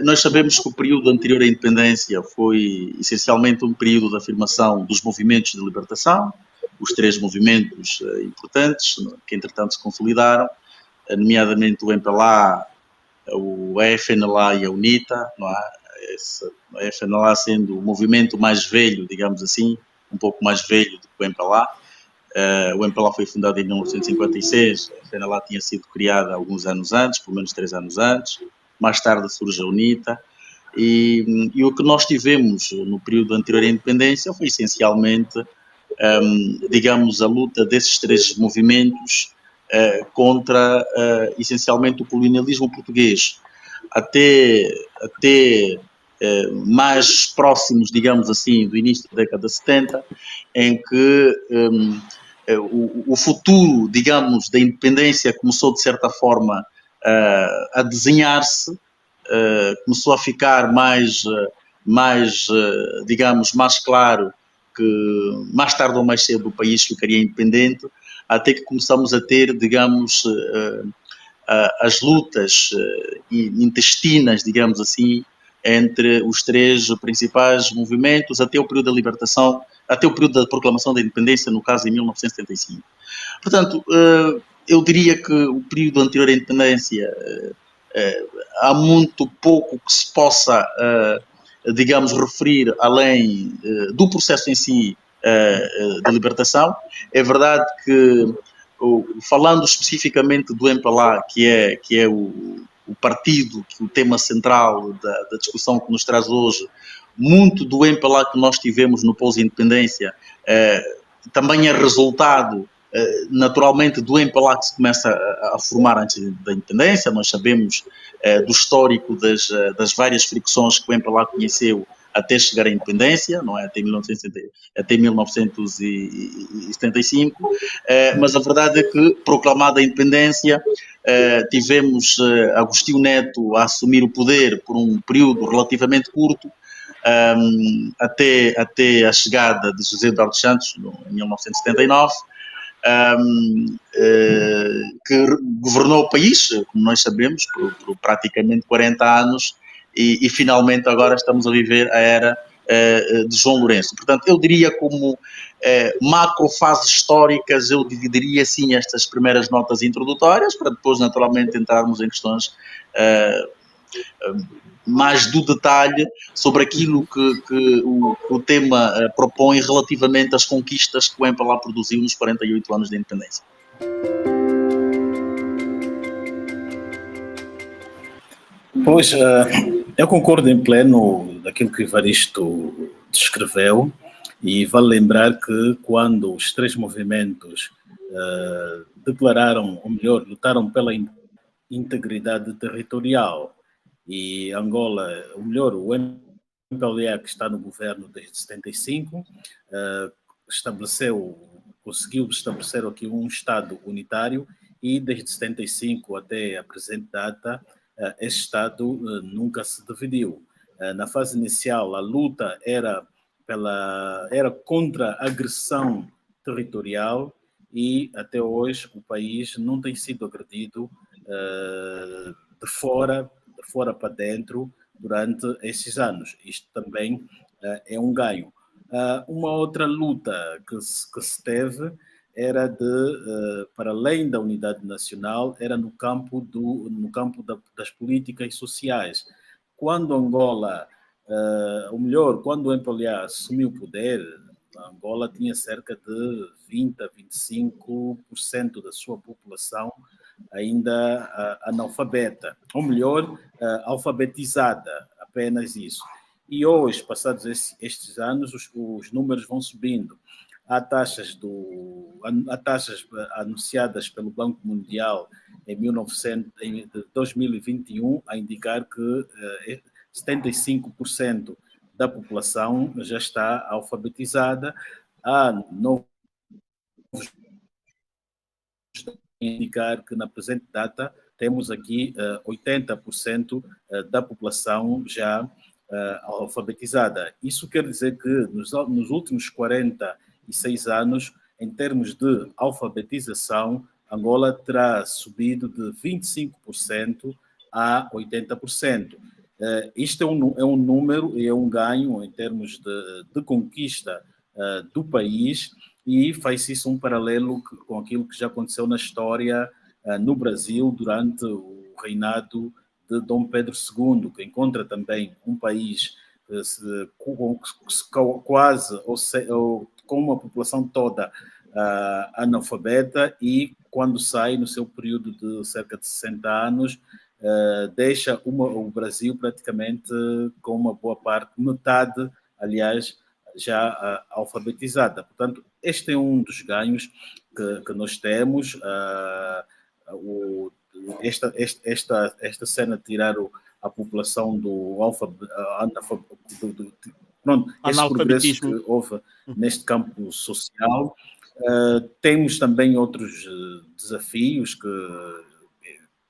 Nós sabemos que o período anterior à independência foi essencialmente um período de afirmação dos movimentos de libertação, os três movimentos importantes que entretanto se consolidaram, nomeadamente o MPLA, o FNLA e a UNITA, não é? A FNLA sendo o movimento mais velho, digamos assim, um pouco mais velho do que o MPLA. O MPLA foi fundado em 1956, a FNLA tinha sido criada alguns anos antes, pelo menos 3 anos antes. Mais tarde surge a UNITA. E o que nós tivemos no período anterior à independência foi essencialmente, digamos, a luta desses três movimentos contra, essencialmente, o colonialismo português. Até mais próximos, digamos assim, do início da década de 70, em que o futuro, digamos, da independência começou, de certa forma, a desenhar-se, começou a ficar mais, digamos, mais claro que mais tarde ou mais cedo o país ficaria independente, até que começamos a ter, digamos, as lutas intestinas, digamos assim, entre os três principais movimentos até o período da libertação, até o período da proclamação da independência, no caso em 1975. Portanto, eu diria que o período anterior à independência há muito pouco que se possa, digamos, referir além do processo em si de libertação. É verdade que, falando especificamente do MPLA, que é o partido, que o tema central da discussão que nos traz hoje, muito do MPLA que nós tivemos no pós-independência também é resultado naturalmente do MPLA que se começa a formar antes da independência. Nós sabemos do histórico das várias fricções que o MPLA conheceu até chegar à independência, não é? Até 1975, mas a verdade é que, proclamada a independência, tivemos Agostinho Neto a assumir o poder por um período relativamente curto, até a chegada de José Eduardo Santos, em 1979, que governou o país, como nós sabemos, por praticamente 40 anos, e finalmente agora estamos a viver a era de João Lourenço. Portanto, eu diria como macro fases históricas, eu dividiria assim estas primeiras notas introdutórias, para depois naturalmente entrarmos em questões mais do detalhe sobre aquilo que o tema propõe relativamente às conquistas que o MPLA produziu nos 48 anos de independência. Pois, eu concordo em pleno daquilo que Evaristo descreveu, e vale lembrar que quando os três movimentos declararam, ou melhor, lutaram pela integridade territorial, e Angola, ou melhor, o MPLA, que está no governo desde 75, conseguiu estabelecer aqui um Estado unitário, e desde 75 até a presente data, esse Estado nunca se dividiu. Na fase inicial, a luta era contra a agressão territorial, e até hoje o país não tem sido agredido de fora para dentro durante esses anos. Isto também é um ganho. Uma outra luta que se teve era para além da unidade nacional, era no campo das políticas sociais. Quando Angola, ou melhor, quando o MPLA assumiu o poder, Angola tinha cerca de 20 a 25% da sua população ainda analfabeta, ou melhor, alfabetizada, apenas isso. E hoje, passados estes anos, os números vão subindo. Há taxas anunciadas pelo Banco Mundial em 2021 a indicar que 75% da população já está alfabetizada. Há novos indicar que na presente data temos aqui 80% da população já alfabetizada. Isso quer dizer que nos últimos 46 anos, em termos de alfabetização, Angola terá subido de 25% a 80%. Isto é um número e é um ganho em termos de conquista do país, e faz isso um paralelo com aquilo que já aconteceu na história no Brasil durante o reinado de Dom Pedro II, que encontra também um país quase ou com uma população toda analfabeta, e quando sai no seu período de cerca de 60 anos, deixa o Brasil praticamente com uma boa parte, metade, aliás, já alfabetizada. Portanto, este é um dos ganhos que nós temos. Esta cena de tirar a população do esse progresso que houve neste campo social. Temos também outros desafios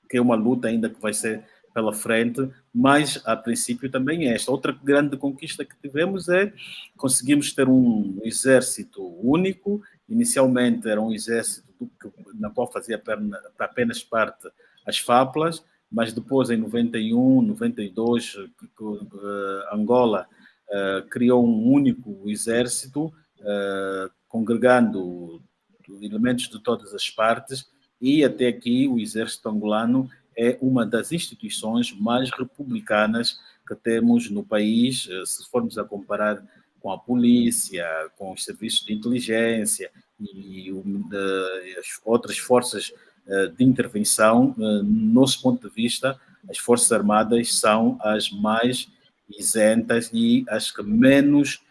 que é uma luta ainda que vai ser pela frente, mas a princípio também esta. Outra grande conquista que tivemos é conseguimos ter um exército único. Inicialmente era um exército na qual fazia apenas parte as FAPLAs, mas depois em 91, 92, Angola criou um único exército, congregando elementos de todas as partes, e até aqui o exército angolano é uma das instituições mais republicanas que temos no país, se formos a comparar com a polícia, com os serviços de inteligência e as outras forças de intervenção. Nosso ponto de vista, as Forças Armadas são as mais isentas e as que menos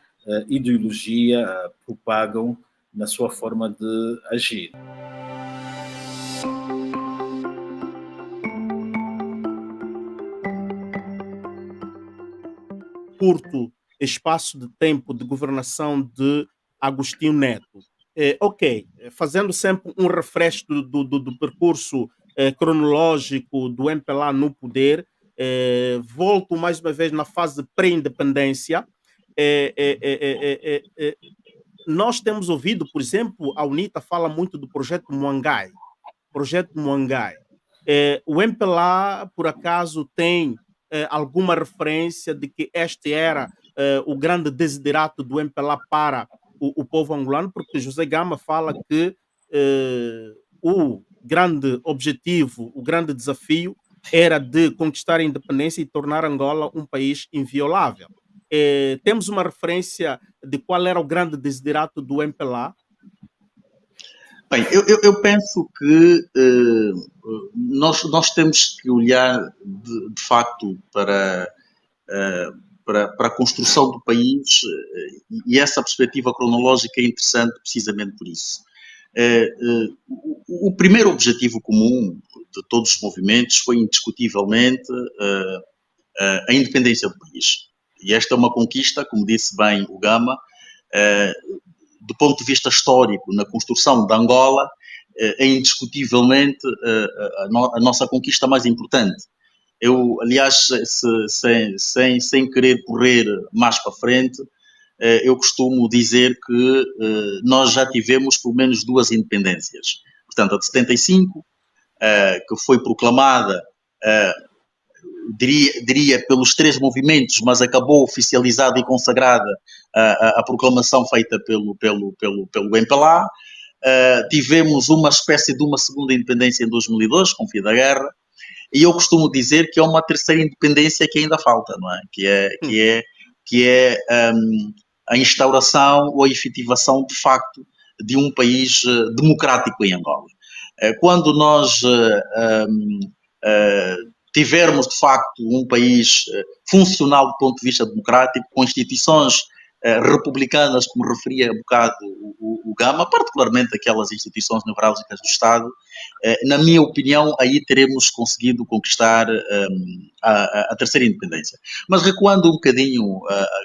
ideologia propagam na sua forma de agir. Curto espaço de tempo de governação de Agostinho Neto. Fazendo sempre um refresh do percurso cronológico do MPLA no poder, volto mais uma vez na fase pré-independência. Nós temos ouvido, por exemplo, a UNITA fala muito do projeto Muangai. O MPLA, por acaso, tem alguma referência de que este era o grande desiderato do MPLA para o povo angolano? Porque José Gama fala que o grande objetivo, o grande desafio era de conquistar a independência e tornar Angola um país inviolável. Temos uma referência de qual era o grande desiderato do MPLA? Bem, eu penso que nós temos que olhar de facto para a construção do país, e essa perspectiva cronológica é interessante precisamente por isso. O primeiro objetivo comum de todos os movimentos foi indiscutivelmente a independência do país. E esta é uma conquista, como disse bem o Gama, do ponto de vista histórico, na construção de Angola, é indiscutivelmente a nossa conquista mais importante. Eu, aliás, sem querer correr mais para frente, eu costumo dizer que nós já tivemos pelo menos duas independências. Portanto, a de 75, que foi proclamada, diria pelos três movimentos, mas acabou oficializada e consagrada a proclamação feita pelo MPLA. Tivemos uma espécie de uma segunda independência em 2002, com o fim da guerra, e eu costumo dizer que é uma terceira independência que ainda falta, não é? Que é a instauração ou a efetivação, de facto, de um país democrático em Angola. Quando nós tivermos, de facto, um país funcional do ponto de vista democrático, com instituições republicanas, como referia há bocado o Gama, particularmente aquelas instituições nevrálgicas do Estado, na minha opinião, aí teremos conseguido conquistar a terceira independência. Mas recuando um bocadinho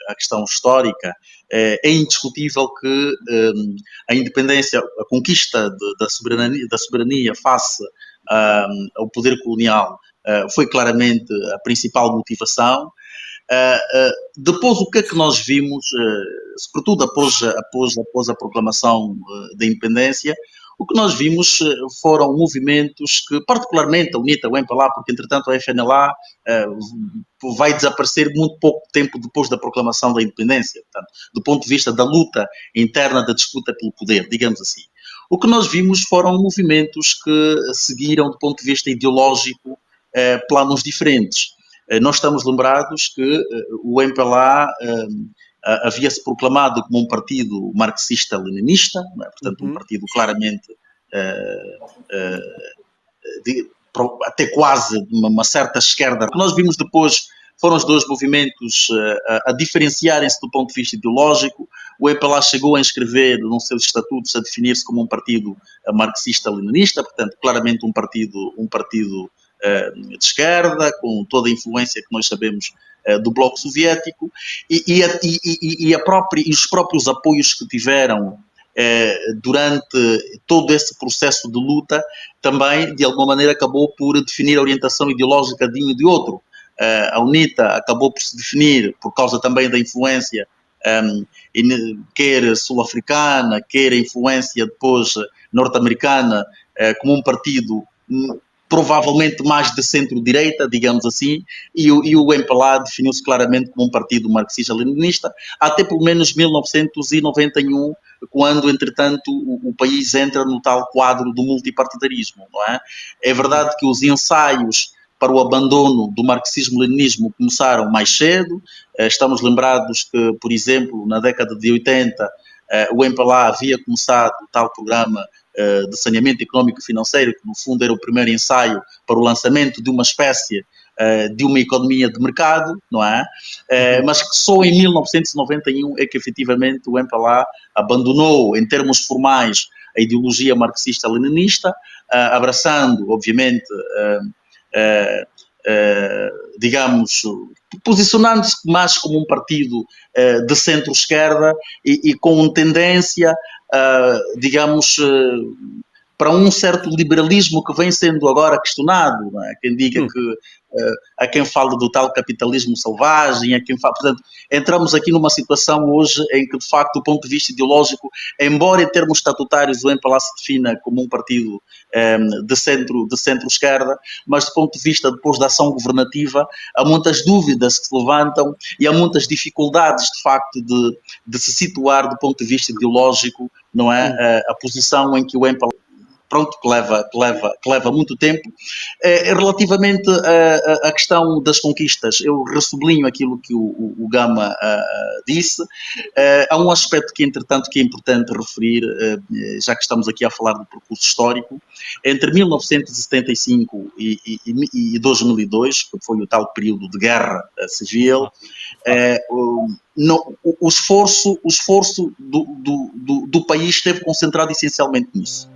a questão histórica, é indiscutível que a independência, a conquista da soberania face ao poder colonial foi claramente a principal motivação. Depois, o que é que nós vimos, sobretudo após a proclamação da independência, o que nós vimos foram movimentos que, particularmente a UNITA, o MPLA, porque entretanto a FNLA vai desaparecer muito pouco tempo depois da proclamação da independência, portanto, do ponto de vista da luta interna, da disputa pelo poder, digamos assim. O que nós vimos foram movimentos que seguiram, do ponto de vista ideológico, planos diferentes. Nós estamos lembrados que o MPLA havia-se proclamado como um partido marxista-leninista, é? Portanto, um partido claramente até quase uma certa esquerda. O que nós vimos depois foram os dois movimentos a diferenciarem-se do ponto de vista ideológico. O MPLA chegou a inscrever nos seus estatutos a definir-se como um partido marxista-leninista, portanto, claramente um partido de esquerda, com toda a influência que nós sabemos do Bloco Soviético, e os próprios apoios que tiveram durante todo esse processo de luta, também, de alguma maneira, acabou por definir a orientação ideológica de um e de outro. A UNITA acabou por se definir, por causa também da influência, quer sul-africana, quer a influência depois norte-americana, como um partido provavelmente mais de centro-direita, digamos assim, e o MPLA definiu-se claramente como um partido marxista-leninista, até pelo menos 1991, quando, entretanto, o país entra no tal quadro do multipartidarismo, não é? É verdade que os ensaios para o abandono do marxismo-leninismo começaram mais cedo. Estamos lembrados que, por exemplo, na década de 80, o MPLA havia começado o tal programa de saneamento económico e financeiro, que no fundo era o primeiro ensaio para o lançamento de uma espécie de uma economia de mercado, não é? Mas que só em 1991 é que efetivamente o MPLA abandonou, em termos formais, a ideologia marxista-leninista, abraçando, obviamente, digamos, posicionando-se mais como um partido de centro-esquerda e com tendência, digamos, para um certo liberalismo que vem sendo agora questionado. Não é? Quem diga que há quem fale do tal capitalismo selvagem, há quem fale... Portanto, entramos aqui numa situação hoje em que, de facto, do ponto de vista ideológico, embora em termos estatutários o MPLA se defina como um partido de centro-esquerda, mas do ponto de vista depois da ação governativa, há muitas dúvidas que se levantam e há muitas dificuldades, de facto, de se situar do ponto de vista ideológico, não é? A posição em que o MPLA, pronto, que leva muito tempo. Relativamente à questão das conquistas, eu ressublinho aquilo que o Gama disse. Há um aspecto que, entretanto, que é importante referir, já que estamos aqui a falar do percurso histórico. Entre 1975 e 2002, que foi o tal período de guerra civil, o esforço do país esteve concentrado essencialmente nisso.